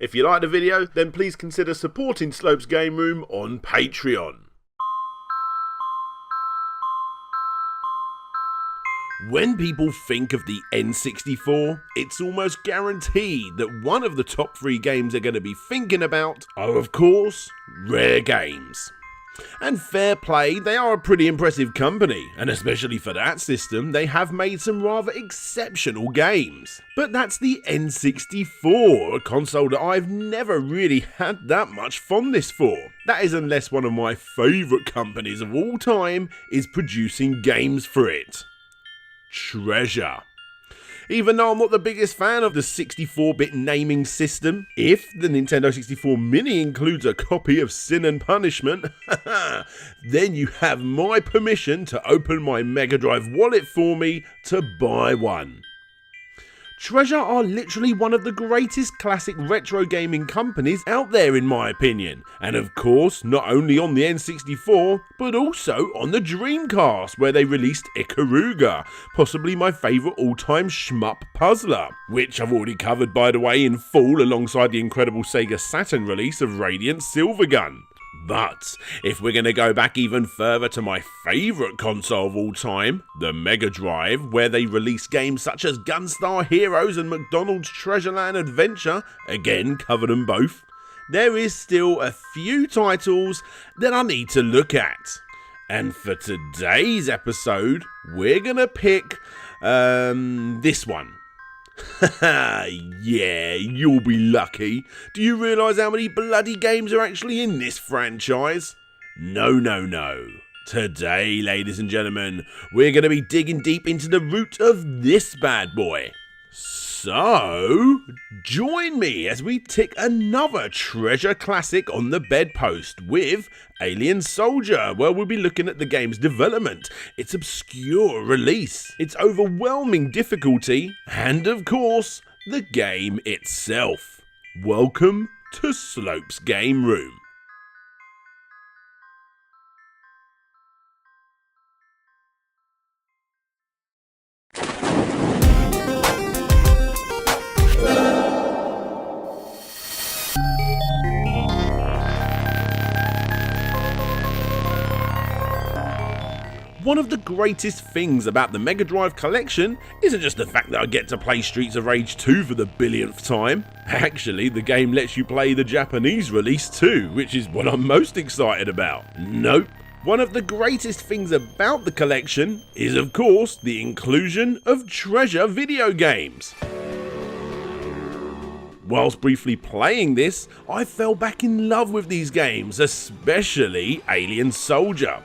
If you like the video, then please consider supporting Slopes Game Room on Patreon. When people think of the N64, it's almost guaranteed that one of the top 3 games they're going to be thinking about are, of course, Rare Games. And fair play, they are a pretty impressive company, and especially for that system, they have made some rather exceptional games. But that's the N64, a console that I've never really had that much fondness for. That is unless one of my favourite companies of all time is producing games for it. Treasure. Even though I'm not the biggest fan of the 64-bit naming system, if the Nintendo 64 Mini includes a copy of Sin and Punishment, then you have my permission to open my Mega Drive wallet for me to buy one. Treasure are literally one of the greatest classic retro gaming companies out there in my opinion, and of course not only on the N64 but also on the Dreamcast where they released Ikaruga, possibly my favourite all-time shmup puzzler, which I've already covered by the way in full alongside the incredible Sega Saturn release of Radiant Silvergun. But if we're going to go back even further to my favourite console of all time, the Mega Drive, where they released games such as Gunstar Heroes and McDonald's Treasureland Adventure, again covered them both, there is still a few titles that I need to look at. And for today's episode, we're going to pick this one. Yeah, you'll be lucky. Do you realise how many bloody games are actually in this franchise? No. Today, ladies and gentlemen, we're going to be digging deep into the root of this bad boy. So, join me as we tick another treasure classic on the bedpost with Alien Soldier, where we'll be looking at the game's development, its obscure release, its overwhelming difficulty, and of course, the game itself. Welcome to Slopes Game Room. One of the greatest things about the Mega Drive collection isn't just the fact that I get to play Streets of Rage 2 for the billionth time. Actually, the game lets you play the Japanese release too, which is what I'm most excited about. Nope. One of the greatest things about the collection is, of course, the inclusion of Treasure video games. Whilst briefly playing this, I fell back in love with these games, especially Alien Soldier.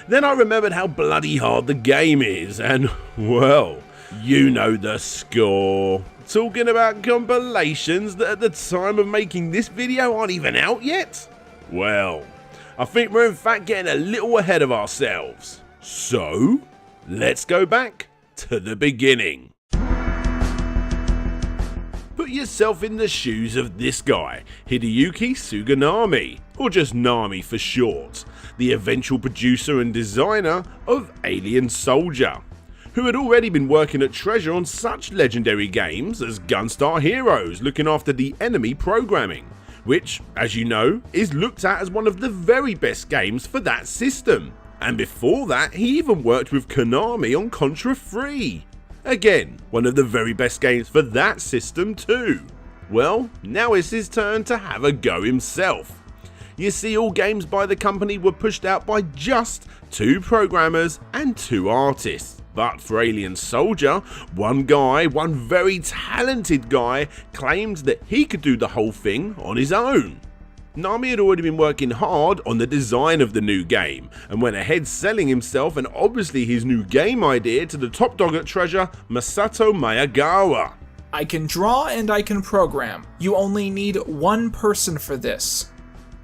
Then I remembered how bloody hard the game is, and, well, you know the score. Talking about compilations that at the time of making this video aren't even out yet? Well, I think we're in fact getting a little ahead of ourselves. So, let's go back to the beginning. Put yourself in the shoes of this guy, Hideyuki Suganami, or just Nami for short, the eventual producer and designer of Alien Soldier, who had already been working at Treasure on such legendary games as Gunstar Heroes, looking after the enemy programming, which, as you know, is looked at as one of the very best games for that system. And before that, he even worked with Konami on Contra 3. Again, one of the very best games for that system too. Well, now it's his turn to have a go himself. You see, all games by the company were pushed out by just 2 programmers and 2 artists. But for Alien Soldier, one very talented guy, claimed that he could do the whole thing on his own. Nami had already been working hard on the design of the new game, and went ahead selling himself and obviously his new game idea to the top dog at Treasure, Masato Mayagawa. I can draw and I can program. You only need one person for this.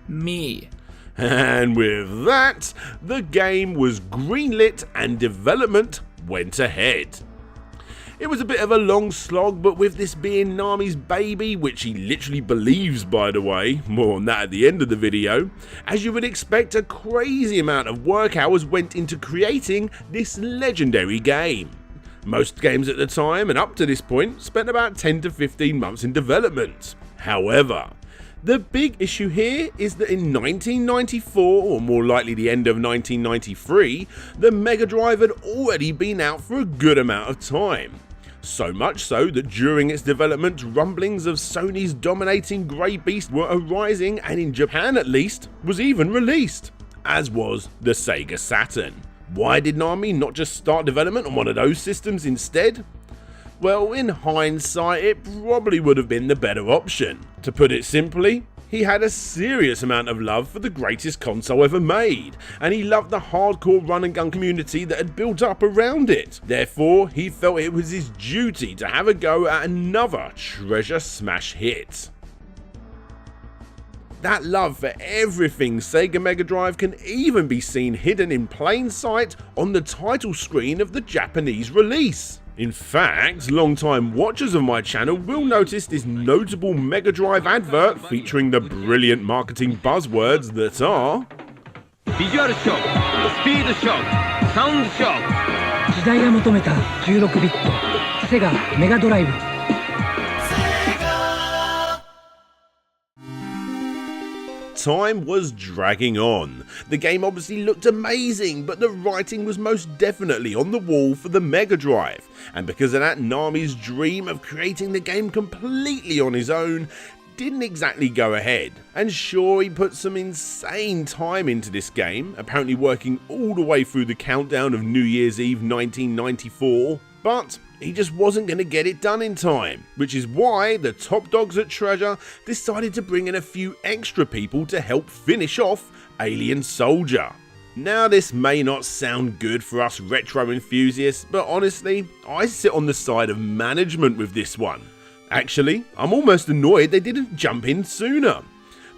Me. And with that, the game was greenlit and development went ahead. It was a bit of a long slog, but with this being Nami's baby, which he literally believes by the way, more on that at the end of the video, as you would expect, a crazy amount of work hours went into creating this legendary game. Most games at the time and up to this point spent about 10 to 15 months in development. However, the big issue here is that in 1994, or more likely the end of 1993, the Mega Drive had already been out for a good amount of time. So much so that during its development, rumblings of Sony's dominating Grey Beast were arising, and in Japan at least, was even released, as was the Sega Saturn. Why did Konami not just start development on one of those systems instead? Well, in hindsight, it probably would have been the better option. To put it simply, he had a serious amount of love for the greatest console ever made, and he loved the hardcore run and gun community that had built up around it. Therefore, he felt it was his duty to have a go at another treasure smash hit. That love for everything Sega Mega Drive can even be seen hidden in plain sight on the title screen of the Japanese release. In fact, long-time watchers of my channel will notice this notable Mega Drive advert featuring the brilliant marketing buzzwords that are Visual Shock, Speed Shock, Sound Shock. 時代が求めた16ビットセガメガドライブ Time was dragging on. The game obviously looked amazing, but the writing was most definitely on the wall for the Mega Drive, and because of that, Konami's dream of creating the game completely on his own didn't exactly go ahead. And sure, he put some insane time into this game, apparently working all the way through the countdown of New Year's Eve 1994, but he just wasn't going to get it done in time, which is why the top dogs at Treasure decided to bring in a few extra people to help finish off Alien Soldier. Now, this may not sound good for us retro enthusiasts, but honestly, I sit on the side of management with this one. Actually, I'm almost annoyed they didn't jump in sooner.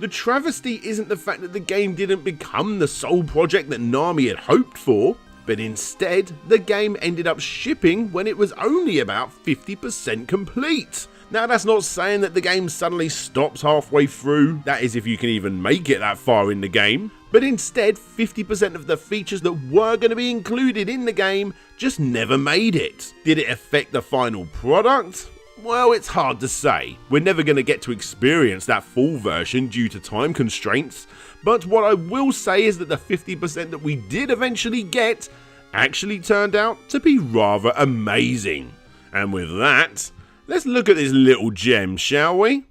The travesty isn't the fact that the game didn't become the sole project that Konami had hoped for, but instead, the game ended up shipping when it was only about 50% complete. Now, that's not saying that the game suddenly stops halfway through, that is if you can even make it that far in the game, but instead 50% of the features that were going to be included in the game just never made it. Did it affect the final product? Well, it's hard to say. We're never going to get to experience that full version due to time constraints, but what I will say is that the 50% that we did eventually get actually turned out to be rather amazing. And with that, let's look at this little gem, shall we?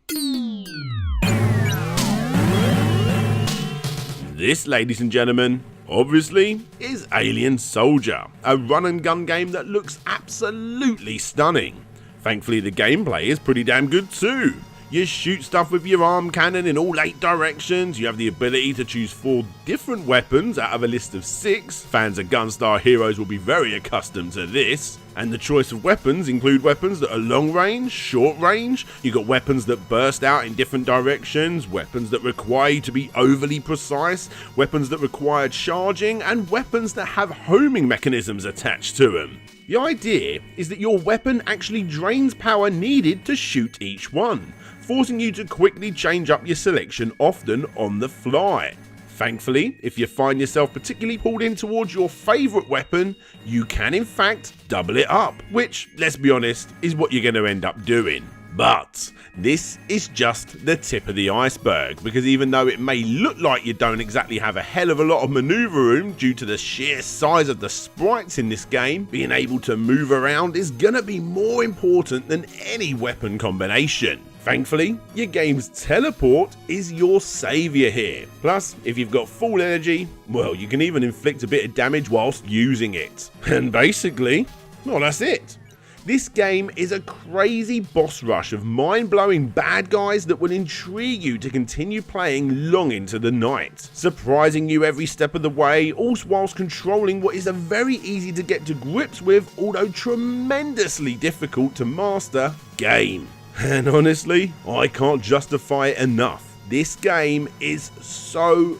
This, ladies and gentlemen, obviously, is Alien Soldier, a run and gun game that looks absolutely stunning. Thankfully, the gameplay is pretty damn good too. You shoot stuff with your arm cannon in all 8 directions, you have the ability to choose 4 different weapons out of a list of 6, fans of Gunstar Heroes will be very accustomed to this, and the choice of weapons include weapons that are long range, short range, you got weapons that burst out in different directions, weapons that require you to be overly precise, weapons that require charging, and weapons that have homing mechanisms attached to them. The idea is that your weapon actually drains power needed to shoot each one, forcing you to quickly change up your selection often on the fly. Thankfully, if you find yourself particularly pulled in towards your favourite weapon, you can in fact double it up, which, let's be honest, is what you're going to end up doing. But this is just the tip of the iceberg, because even though it may look like you don't exactly have a hell of a lot of manoeuvre room due to the sheer size of the sprites in this game, being able to move around is gonna be more important than any weapon combination. Thankfully, your game's teleport is your saviour here. Plus, if you've got full energy, well, you can even inflict a bit of damage whilst using it. And basically, well, that's it. This game is a crazy boss rush of mind-blowing bad guys that will intrigue you to continue playing long into the night, surprising you every step of the way, all whilst controlling what is a very easy to get to grips with, although tremendously difficult to master, game. And honestly, I can't justify it enough. This game is so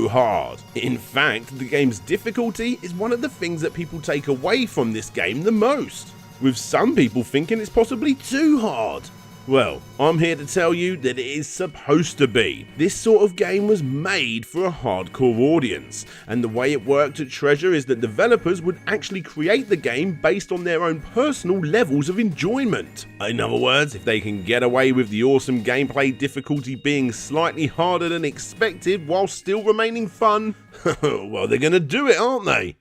hard. In fact, the game's difficulty is one of the things that people take away from this game the most, with some people thinking it's possibly too hard. Well, I'm here to tell you that it is supposed to be. This sort of game was made for a hardcore audience, and the way it worked at Treasure is that developers would actually create the game based on their own personal levels of enjoyment. In other words, if they can get away with the awesome gameplay difficulty being slightly harder than expected while still remaining fun, well, they're gonna do it, aren't they?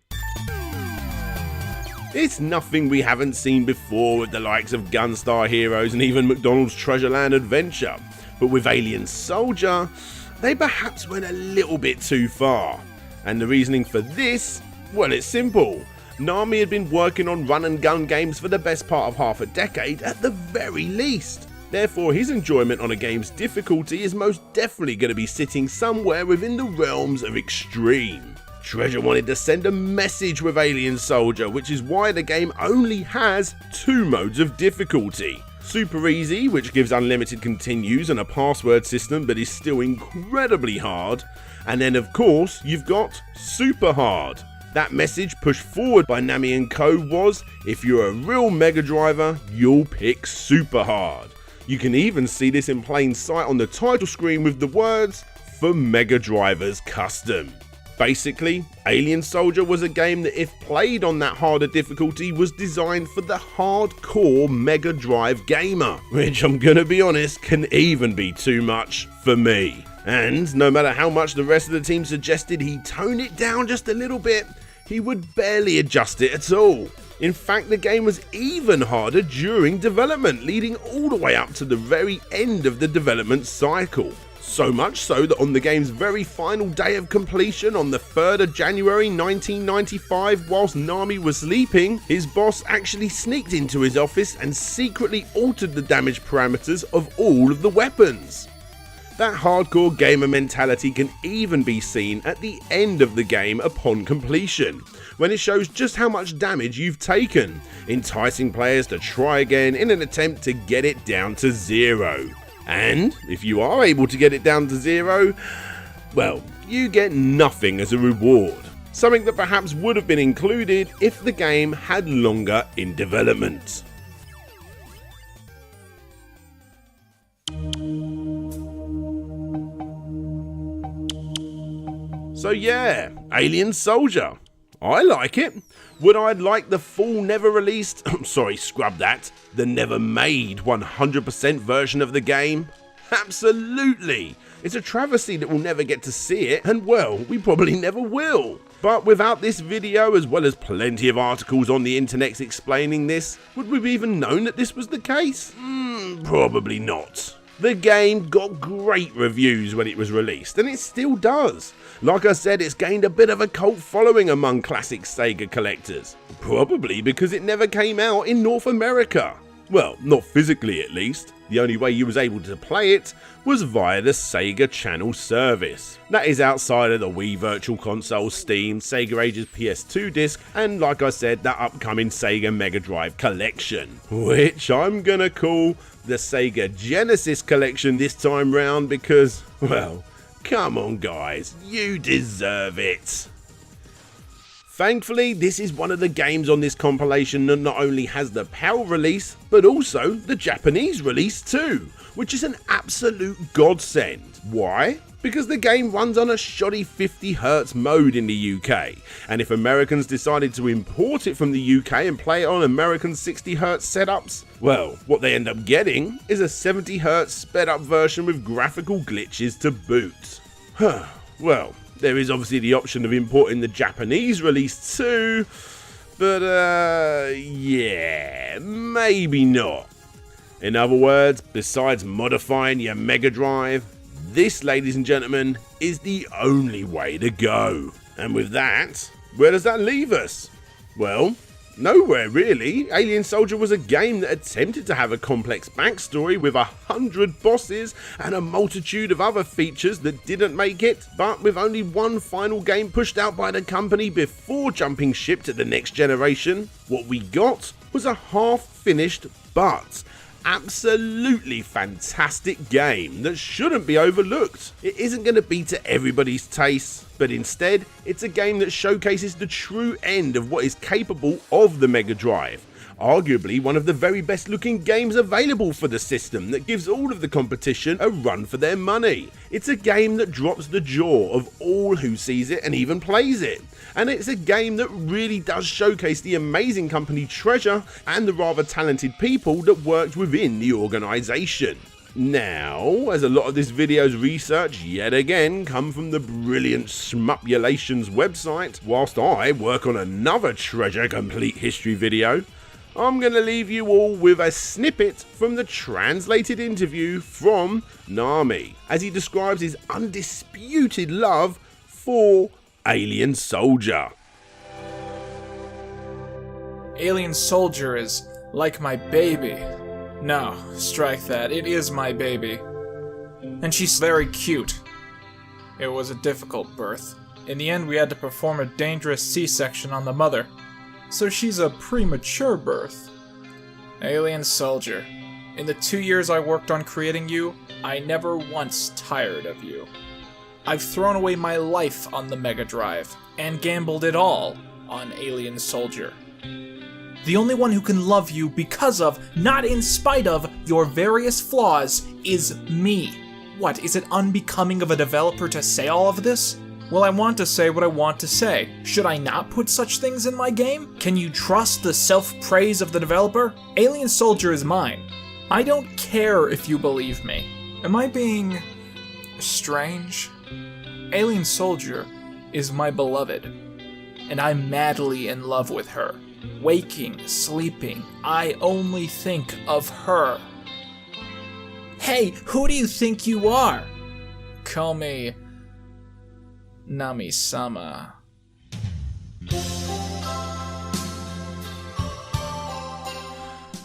It's nothing we haven't seen before with the likes of Gunstar Heroes and even McDonald's Treasureland Adventure, but with Alien Soldier, they perhaps went a little bit too far. And the reasoning for this? Well, it's simple. Nami had been working on run and gun games for the best part of half a decade at the very least. Therefore, his enjoyment on a game's difficulty is most definitely going to be sitting somewhere within the realms of extreme. Treasure wanted to send a message with Alien Soldier, which is why the game only has 2 modes of difficulty. Super Easy, which gives unlimited continues and a password system but is still incredibly hard. And then of course, you've got Super Hard. That message pushed forward by Nami and Co was, if you're a real Mega Driver, you'll pick Super Hard. You can even see this in plain sight on the title screen with the words, for Mega Drivers Custom. Basically, Alien Soldier was a game that if played on that harder difficulty was designed for the hardcore Mega Drive gamer, which I'm gonna be honest can even be too much for me. And no matter how much the rest of the team suggested he tone it down just a little bit, he would barely adjust it at all. In fact, the game was even harder during development, leading all the way up to the very end of the development cycle. So much so that on the game's very final day of completion on the 3rd of January 1995, whilst Nami was sleeping, his boss actually sneaked into his office and secretly altered the damage parameters of all of the weapons. That hardcore gamer mentality can even be seen at the end of the game upon completion, when it shows just how much damage you've taken, enticing players to try again in an attempt to get it down to 0. And if you are able to get it down to 0, well, you get nothing as a reward. Something that perhaps would have been included if the game had longer in development. So yeah, Alien Soldier. I like it. Would I like the full never released, scrub that, the never made 100% version of the game? Absolutely! It's a travesty that we'll never get to see it, and well, we probably never will. But without this video, as well as plenty of articles on the internet explaining this, would we have even known that this was the case? Probably not. The game got great reviews when it was released, and it still does. Like I said, it's gained a bit of a cult following among classic Sega collectors. Probably because it never came out in North America. Well, not physically at least. The only way you was able to play it was via the Sega Channel service. That is outside of the Wii Virtual Console, Steam, Sega Ages PS2 disc, and like I said, that upcoming Sega Mega Drive collection, which I'm gonna call the Sega Genesis collection this time round because, well, come on guys, you deserve it. Thankfully, this is one of the games on this compilation that not only has the PAL release, but also the Japanese release too, which is an absolute godsend. Why? Because the game runs on a shoddy 50Hz mode in the UK, and if Americans decided to import it from the UK and play it on American 60Hz setups, well, what they end up getting is a 70Hz sped up version with graphical glitches to boot. Well, there is obviously the option of importing the Japanese release too, but yeah, maybe not. In other words, besides modifying your Mega Drive, this, ladies and gentlemen, is the only way to go. And with that, where does that leave us? Well, nowhere really. Alien Soldier was a game that attempted to have a complex backstory with 100 bosses and a multitude of other features that didn't make it, but with only one final game pushed out by the company before jumping ship to the next generation, what we got was a half-finished but absolutely fantastic game that shouldn't be overlooked. It isn't going to be to everybody's taste, but instead it's a game that showcases the true end of what is capable of the Mega Drive. arguably one of the very best looking games available for the system that gives all of the competition a run for their money. It's a game that drops the jaw of all who sees it and even plays it. And it's a game that really does showcase the amazing company Treasure and the rather talented people that worked within the organisation. Now, as a lot of this video's research yet again come from the brilliant Smupulations website, whilst I work on another Treasure Complete History video, I'm going to leave you all with a snippet from the translated interview from Nami, as he describes his undisputed love for Alien Soldier. Alien Soldier is like my baby. No, strike that. It is my baby. And she's very cute. It was a difficult birth. In the end, we had to perform a dangerous C-section on the mother. So she's a premature birth. Alien Soldier. In the 2 years I worked on creating you, I never once tired of you. I've thrown away my life on the Mega Drive, and gambled it all on Alien Soldier. The only one who can love you because of, not in spite of, your various flaws is me. What, is it unbecoming of a developer to say all of this? Well, I want to say what I want to say. Should I not put such things in my game? Can you trust the self-praise of the developer? Alien Soldier is mine. I don't care if you believe me. Am I being strange? Alien Soldier is my beloved, and I'm madly in love with her. Waking, sleeping, I only think of her. Hey, who do you think you are? Call me Nami-sama.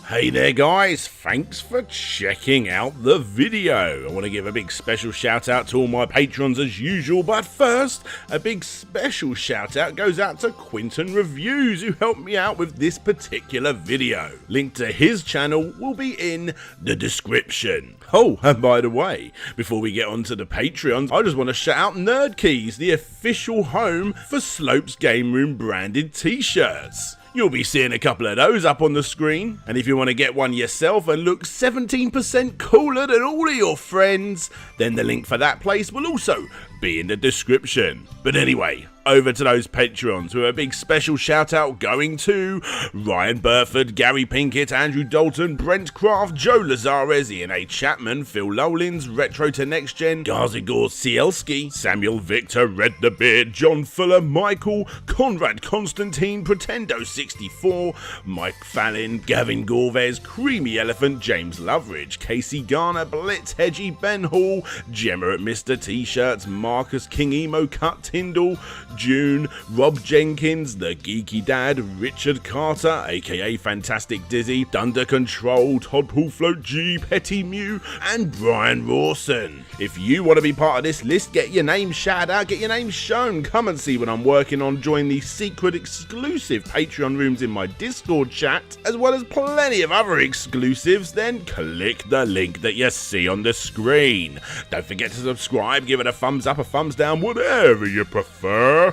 Hey there guys, thanks for checking out the video. I want to give a big special shout out to all my patrons as usual, but first, a big special shout out goes out to Quinton Reviews, who helped me out with this particular video. Link to his channel will be in the description. Oh, and by the way, before we get on to the Patreons, I just want to shout out Nerd Keys, the official home for Slope's Game Room branded t-shirts. You'll be seeing a couple of those up on the screen, and if you want to get one yourself and look 17% cooler than all of your friends, then the link for that place will also be in the description. But anyway, over to those Patreons, with a big special shout out going to Ryan Burford, Gary Pinkett, Andrew Dalton, Brent Craft, Joe Lazares, Ian A. Chapman, Phil Lowlins, Retro to Next Gen, Garzigor Cielski, Samuel Victor, Red the Beard, John Fuller, Michael, Conrad Constantine, Pretendo64, Mike Fallon, Gavin Gorvez, Creamy Elephant, James Loveridge, Casey Garner, Blitz Hedgie, Ben Hall, Gemma at Mr. T-Shirts, Marcus King Emo Cut Tyndall, June, Rob Jenkins, The Geeky Dad, Richard Carter, aka Fantastic Dizzy, Dunder Control, Todd Poolfloat G, Petty Mew, and Brian Rawson. If you want to be part of this list, get your name shouted out, get your name shown, come and see what I'm working on, join the secret exclusive Patreon rooms in my Discord chat, as well as plenty of other exclusives, then click the link that you see on the screen. Don't forget to subscribe, give it a thumbs up, a thumbs down, whatever you prefer.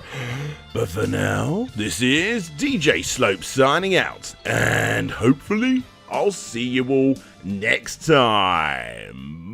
But for now, this is DJ Slope signing out, and hopefully I'll see you all next time.